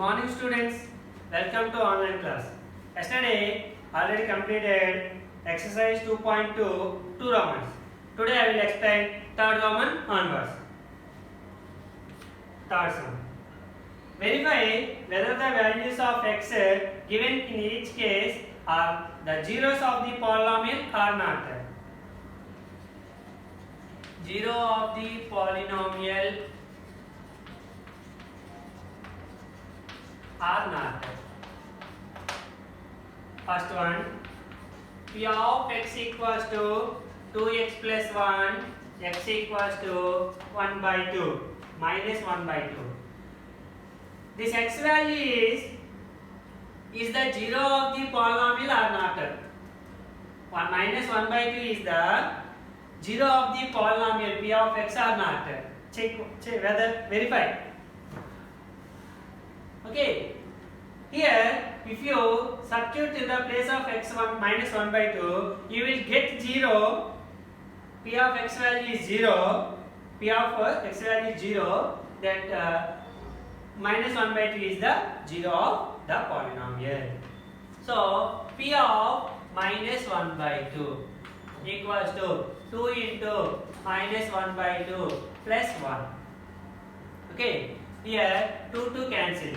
morning students, welcome to online class. Yesterday already completed exercise 2.2 2 Romans. Today I will explain third Roman onwards. Third sum. Verify whether the values of x given in each case are the zeros of the polynomial or not. Zero of the polynomial or not. First one, p of x equals to 2x plus 1, x equals to 1 by 2, minus 1 by 2. This x value is the zero of the polynomial or not. 1 minus 1 by 2 is the zero of the polynomial p of x or not. Check whether verify. Okay, here if you substitute in the place of x1 minus 1 by 2, you will get 0. P of x value is 0. P of x value is 0. That minus 1 by 2 is the 0 of the polynomial. So P of minus 1 by 2 equals to 2 into minus 1 by 2 plus 1. Okay. Here 2 cancel.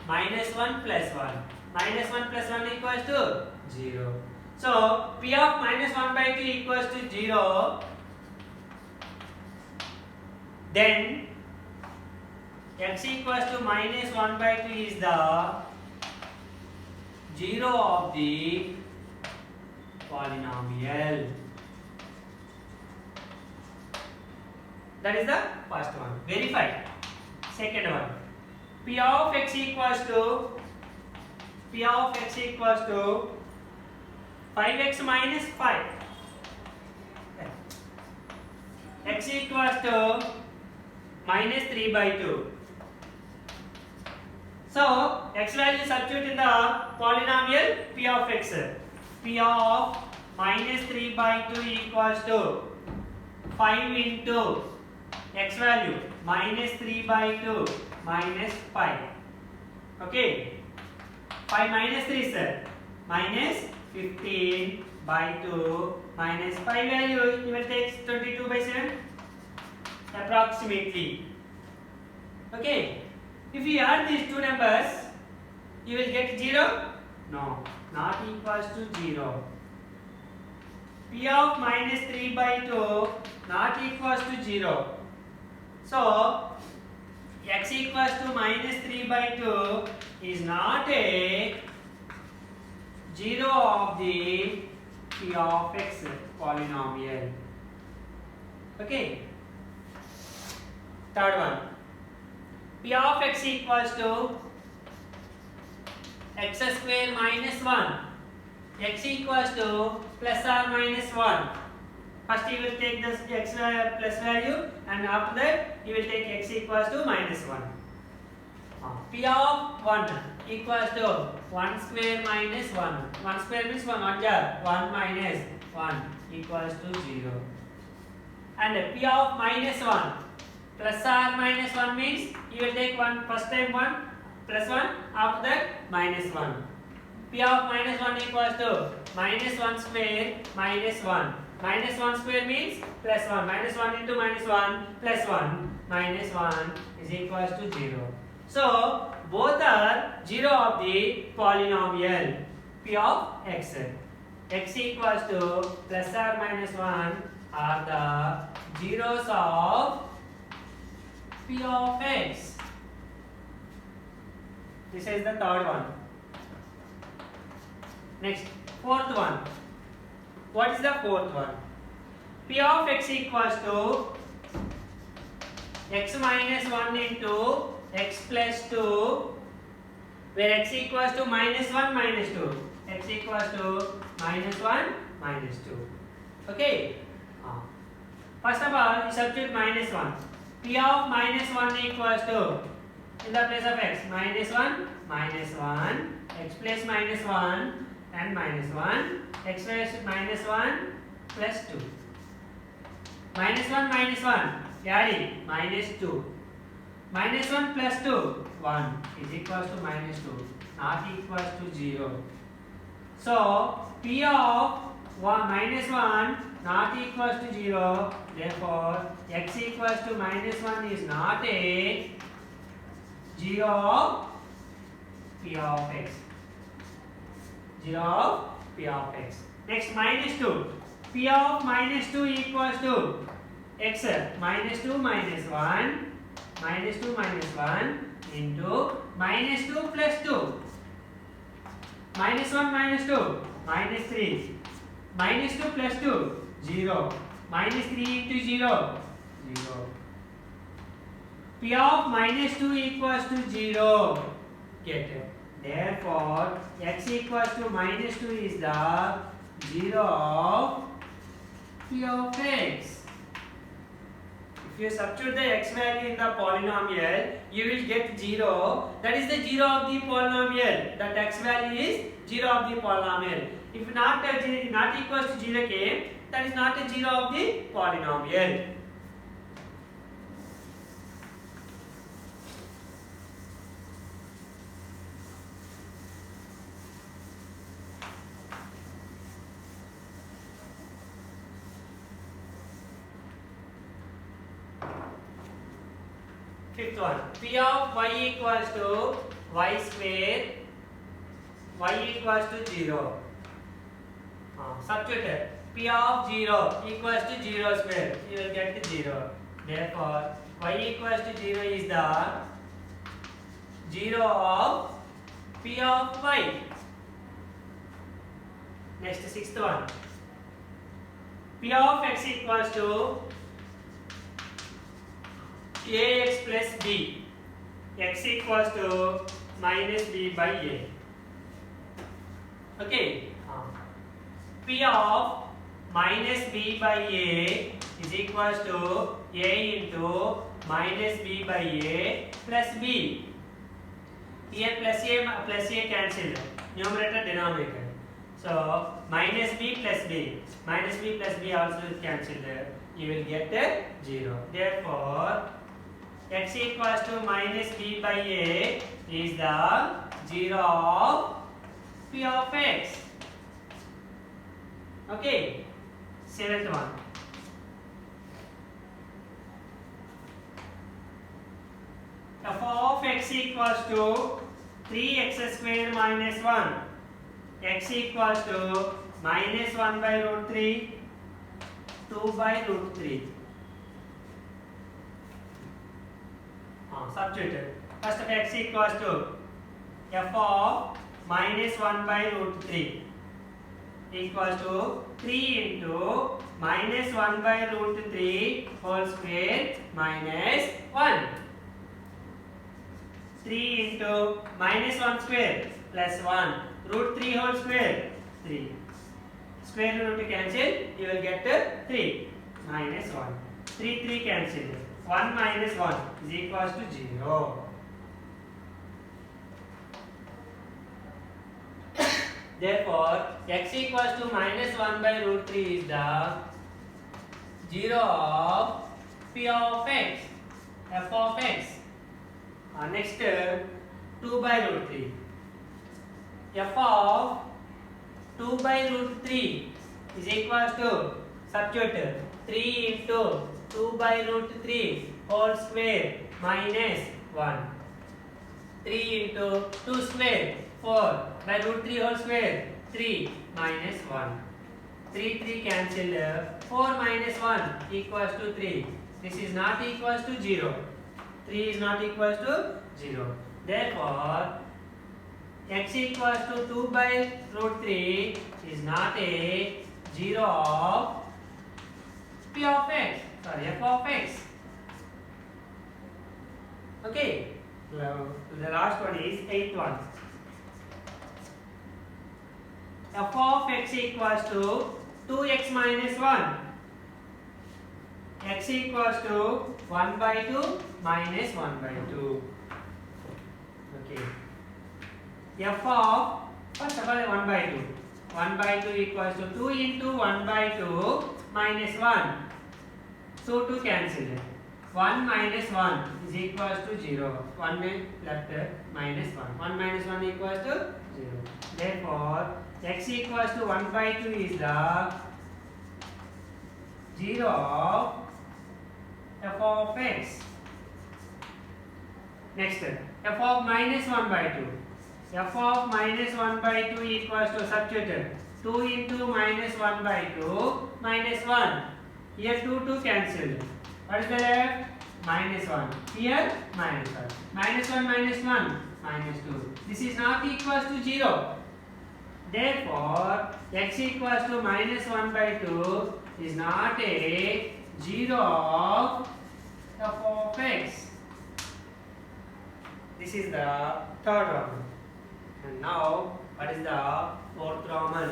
Minus 1 plus 1. Minus 1 plus 1 equals to 0. So P of minus 1 by 2 equals to 0. Then x equals to minus 1 by 2 is the 0 of the polynomial. That is the first one. Verify. Second one, p of x equals to 5x minus 5. X equals to minus 3 by 2. So x value substitute in the polynomial p of x. P of minus 3 by 2 equals to 5 into x value minus 3 by 2 minus 5. Okay, 5 minus 3 sir, minus 15 by 2 minus 5 value you will take 22 by 7 approximately. Okay, if you add these two numbers you will get 0. No, not equals to 0. P of minus 3 by 2 not equals to 0. So x equals to minus 3 by 2 is not a 0 of the p of x polynomial. Okay. Third one, p of x equals to x square minus 1. X equals to plus or minus 1. First you will take this x plus value and after that you will take x equals to minus 1. P of 1 equals to 1 square minus 1. 1 square means 1 minus 1 equals to 0. And P of minus 1 plus or minus 1 means you will take 1 first time 1 plus 1 after that minus 1. P of minus 1 equals to minus 1 square minus 1. Minus 1 square means plus 1. Minus 1 into minus 1 plus 1. Minus 1 is equals to 0. So both are 0 of the polynomial p of x. X equals to plus or minus 1 are the zeros of p of x. This is the third one. Next, fourth one. What is the fourth one? P of x equals to x minus 1 into x plus 2, where x equals to minus 1 minus 2. X equals to minus 1 minus 2. Okay. First of all, you substitute minus 1. P of minus 1 equals to, in the place of x, minus 1 minus 1, x plus minus 1 and minus 1, x plus minus 1 plus 2. Minus 1 minus 1, adding minus 2. minus 1 plus 2, 1 is equals to minus 2, not equals to 0. So P of 1 minus 1 not equals to 0. Therefore, x equals to minus 1 is not a 0 of P of x. 0 of P of x. Next, minus 2. P of minus 2 equals to x minus 2 minus 1 minus 2 minus 1 into minus 2 plus 2. Minus 1 minus 2 minus 3. Minus 2 plus 2 0. Minus 3 into 0 0. P of minus 2 equals to 0. Get it. Therefore, x equals to minus 2 is the 0 of P of x. If you substitute the x value in the polynomial, you will get 0. That is the 0 of the polynomial. That x value is 0 of the polynomial. If not equals to 0 came, that is not a 0 of the polynomial. Fifth one, P of y equals to y square, y equals to 0. Substitute P of 0 equals to 0 square, you will get 0. Therefore, y equals to 0 is the 0 of P of y. Next, sixth one, P of x equals to ax plus b. X equals to minus b by a. Okay. P of minus b by a is equals to a into minus b by a plus b. Here plus a cancelled. Numerator denominator. So minus b plus b. Minus b plus b also is cancelled. You will get 0. Therefore, x equals to minus b by a is the 0 of P of x. Okay. Seventh one. F of x equals to 3x square minus 1. X equals to minus 1 by root 3, 2 by root 3. Substitute. First of x equals to f of minus 1 by root 3 equals to 3 into minus 1 by root 3 whole square minus 1. 3 into minus 1 square plus 1 root 3 whole square 3. Square root cancel, you will get 3 minus 1. 3 cancel. 1 minus 1 is equals to 0. Therefore, x equals to minus 1 by root 3 is the 0 of P of x, f of x. Next, 2 by root 3. F of 2 by root 3 is equals to, substitute 3 into 2 by root 3 whole square minus 1. 3 into 2 square 4 by root 3 whole square 3 minus 1. 3 cancel. 4 minus 1 equals to 3. This is not equals to 0. 3 is not equals to 0. Therefore, x equals to 2 by root 3 is not a 0 of P of x. Sorry, f of x. Okay. The last one is 8th one. F of x equals to 2x minus 1. X equals to 1 by 2 minus 1 by 2. Okay. F of, first of all, 1 by 2. 1 by 2 equals to 2 into 1 by 2 minus 1. So 2 cancel. 1 minus 1 is equals to 0. 1 left minus 1. 1 minus 1 equals to 0. Therefore, x equals to 1 by 2 is the 0 of f of x. Next, f of minus 1 by 2. F of minus 1 by 2 equals to substitute 2 into minus 1 by 2 minus 1. Here 2 cancelled. What is the left? Minus 1. Here minus 1. Minus 1 minus 1 minus 2. This is not equals to 0. Therefore, x equals to minus 1 by 2 is not a 0 of f of x. This is the third Roman. And now, what is the fourth Roman?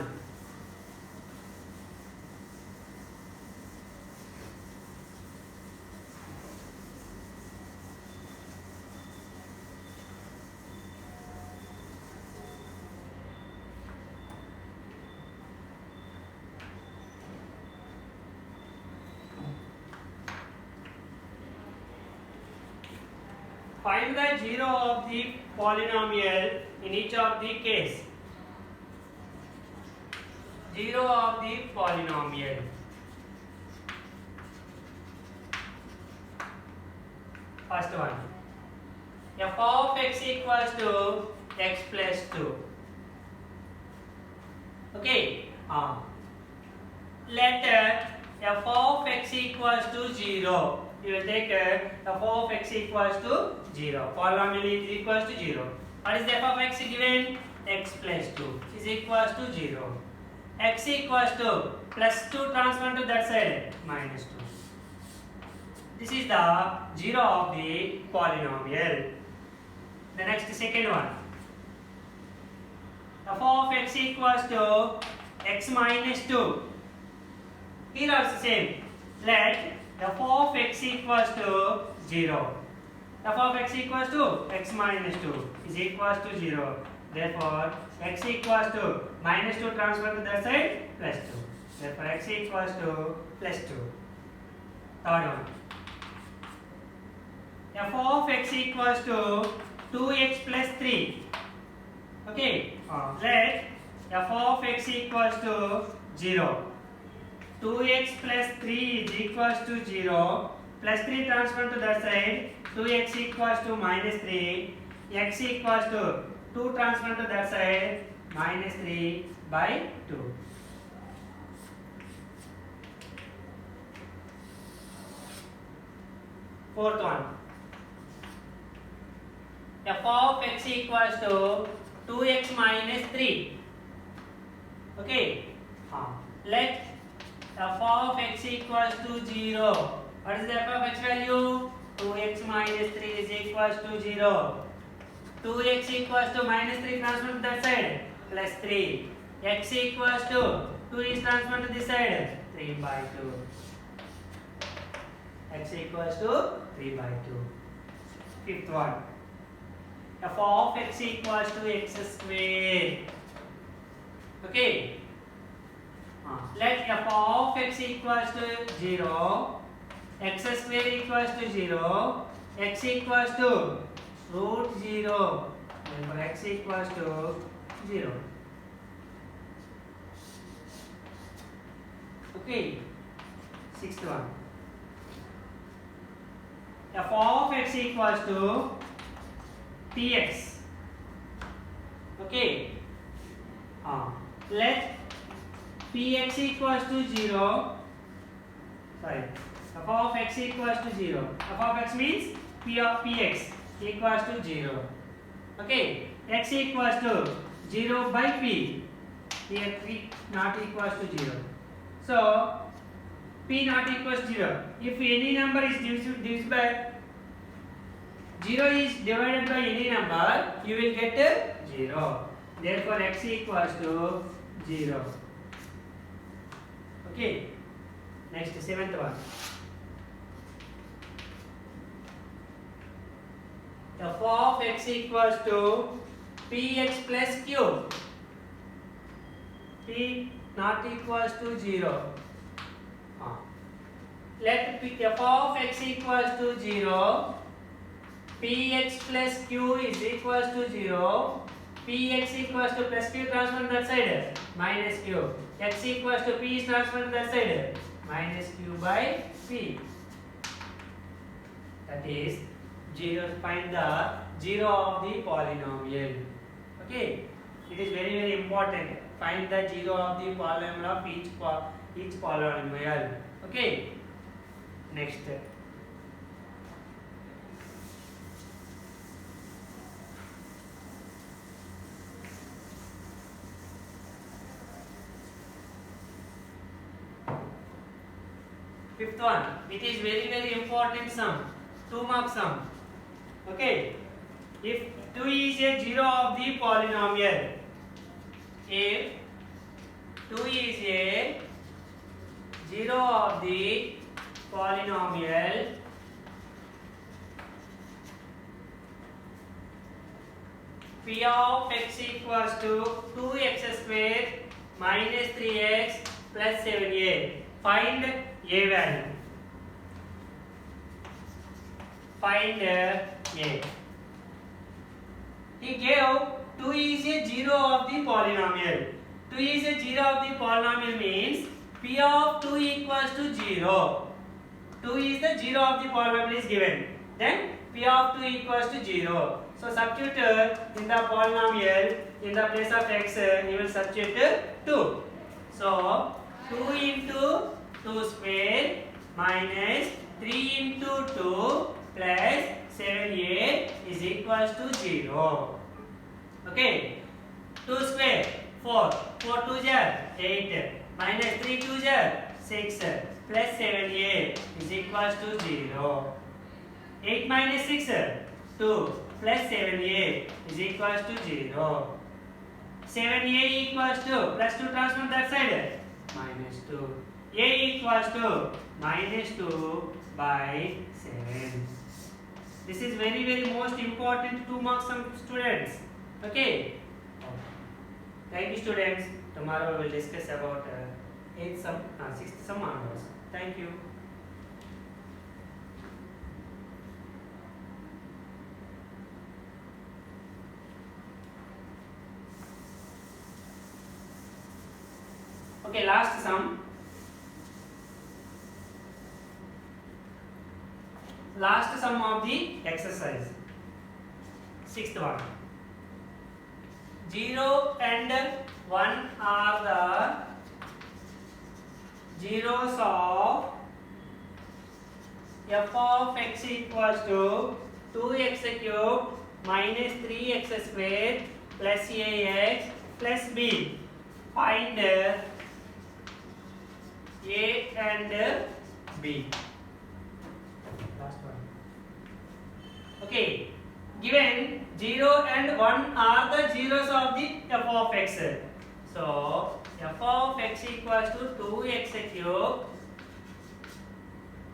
Find the 0 of the polynomial in each of the case. 0 of the polynomial. First one. F of x equals to x plus 2. Okay. Let f of x equals to 0. You will take f of x equals to 0. Polynomial is equals to 0. What is the f of x given? X plus 2 is equals to 0. X equals to plus 2 transfer to that side minus 2. This is the 0 of the polynomial. The next second one. F of x equals to x minus 2. Here also same. Let f of x equals to 0. F of x equals to x minus 2 is equals to 0. Therefore, x equals to minus 2 transfer to that side plus 2. Therefore, x equals to plus 2. Third one. F of x equals to 2x plus 3. Okay. Let f of x equals to 0. 2x plus 3 is equals to 0. Plus 3 transfer to that side. 2x equals to minus 3. X equals to 2 transfer to that side. Minus 3 by 2. Fourth one. F of x equals to 2x minus 3. Okay. Let f of x equals to 0. What is the f of x value? 2x minus 3 is equals to 0. 2x equals to minus 3 transfer to that side plus 3. X equals to 2 is transferred to this side 3 by 2. X equals to 3 by 2. Fifth one. F of x equals to x square. Okay. Let f of x equals to 0, x square equals to 0, x equals to root 0. Therefore, x equals to 0. Okay. Sixth one. F of x equals to px. Okay. Let px equals to 0. Sorry. F of x equals to 0. F of x means p of px equals to 0. Okay. X equals to 0 by p. Here p not equals to 0. So p not equals to 0. If any number is divisible by 0 is divided by any number, you will get 0. Therefore, x equals to 0. Okay. Next, seventh one. F of x equals to px plus q. P not equals to 0. let f of x equals to 0, px plus q is equals to 0, px equals to plus q transfer to that side, minus q, x equals to p is transferred to that side, minus q by p. That is 0. Find the 0 of the polynomial. Okay, it is very important. Find the 0 of the polynomial of each polynomial. Okay, next. Fifth one, it is very important sum, 2 mark sum. Okay, if 2 is a 0 of the polynomial, if 2 is a 0 of the polynomial, p of x equals to 2x square minus 3x plus 7a. Find a value. Find a. He gave 2 is a 0 of the polynomial. 2 is a 0 of the polynomial means p of 2 equals to 0. 2 is the 0 of the polynomial is given. Then p of 2 equals to 0. So substitute in the polynomial, in the place of x, you will substitute 2. So 2 into 2 square minus 3 into 2 plus 7a is equals to 0. Okay. 2 square 4. 4 2s are 8. Minus 3 2s are 6. Plus 7a is equals to 0. 8 minus 6 2 plus 7a is equals to 0. 7a equals to plus 2 transfer that side minus 2. A equals to minus 2 by 7. This is very most important 2 marks sum, students. Okay. Thank you, students. Tomorrow we will discuss about 8th sum, 6th sum onwards. Thank you. Okay, last sum. Last sum of the exercise. 6th one. 0 and 1 are the zeros of f of x equals to 2x cubed minus 3x squared plus ax plus b. Find a and b. Last one. Okay. Given 0 and 1 are the zeros of the f of x. So f of x equals to 2x cubed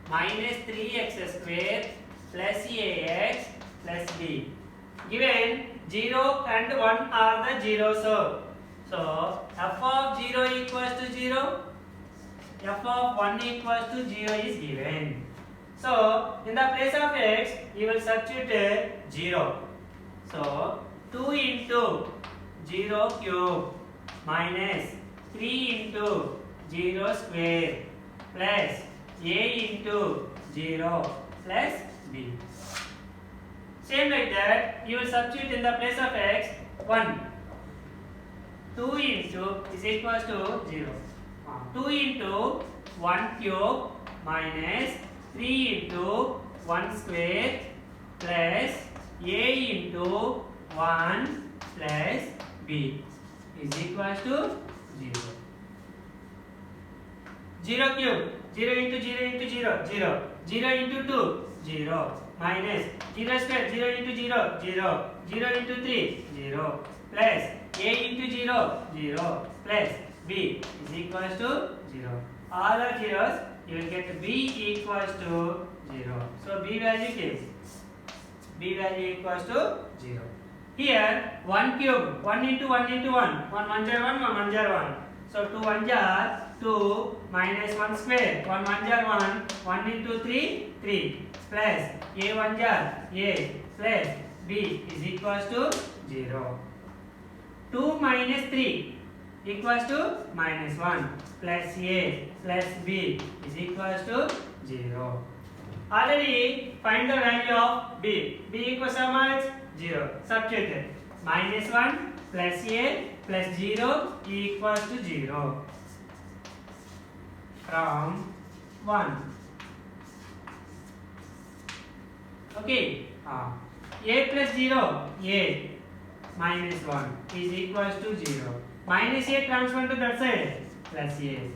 minus 3x squared plus ax plus b. Given 0 and 1 are the zeros. So f of 0 equals to 0. F of 1 equals to 0 is given. So in the place of x, you will substitute 0. So 2 into 0 cube minus 3 into 0 square plus a into 0 plus b. Same like that, you will substitute in the place of x 1. 2 into is equals to 0. 2 into 1 cube minus 3 into 1 square plus a into 1 plus b is equals to 0. 0 cube, 0 into 0 into 0, 0. 0 into 2, 0. Minus 0 square, 0 into 0, 0. 0 into 3, 0. Plus a into 0, 0. Plus b is equals to 0. All are zeros, you will get b equals to 0. So b value is b value equals to 0. Here 1 cube, 1 into 1 into 1. 1 1 jar 1, 1 1 jar 1. So 2 1 jar 2 minus 1 square. 1 1 jar 1. 1 into 3, 3. Plus a 1 jar a plus b is equals to 0. 2 minus 3 equals to minus 1 plus a plus b is equals to 0. Already find the value of b. b equals how much? 0. Substitute. Minus 1 plus a plus 0 equals to 0. From 1. Okay. A plus 0, a minus 1 is equals to 0. Minus a transfer to that side, plus a.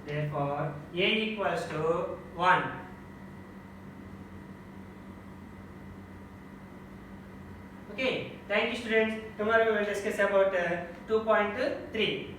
Therefore, a equals to 1. Okay, thank you students. Tomorrow we will discuss about 2.3.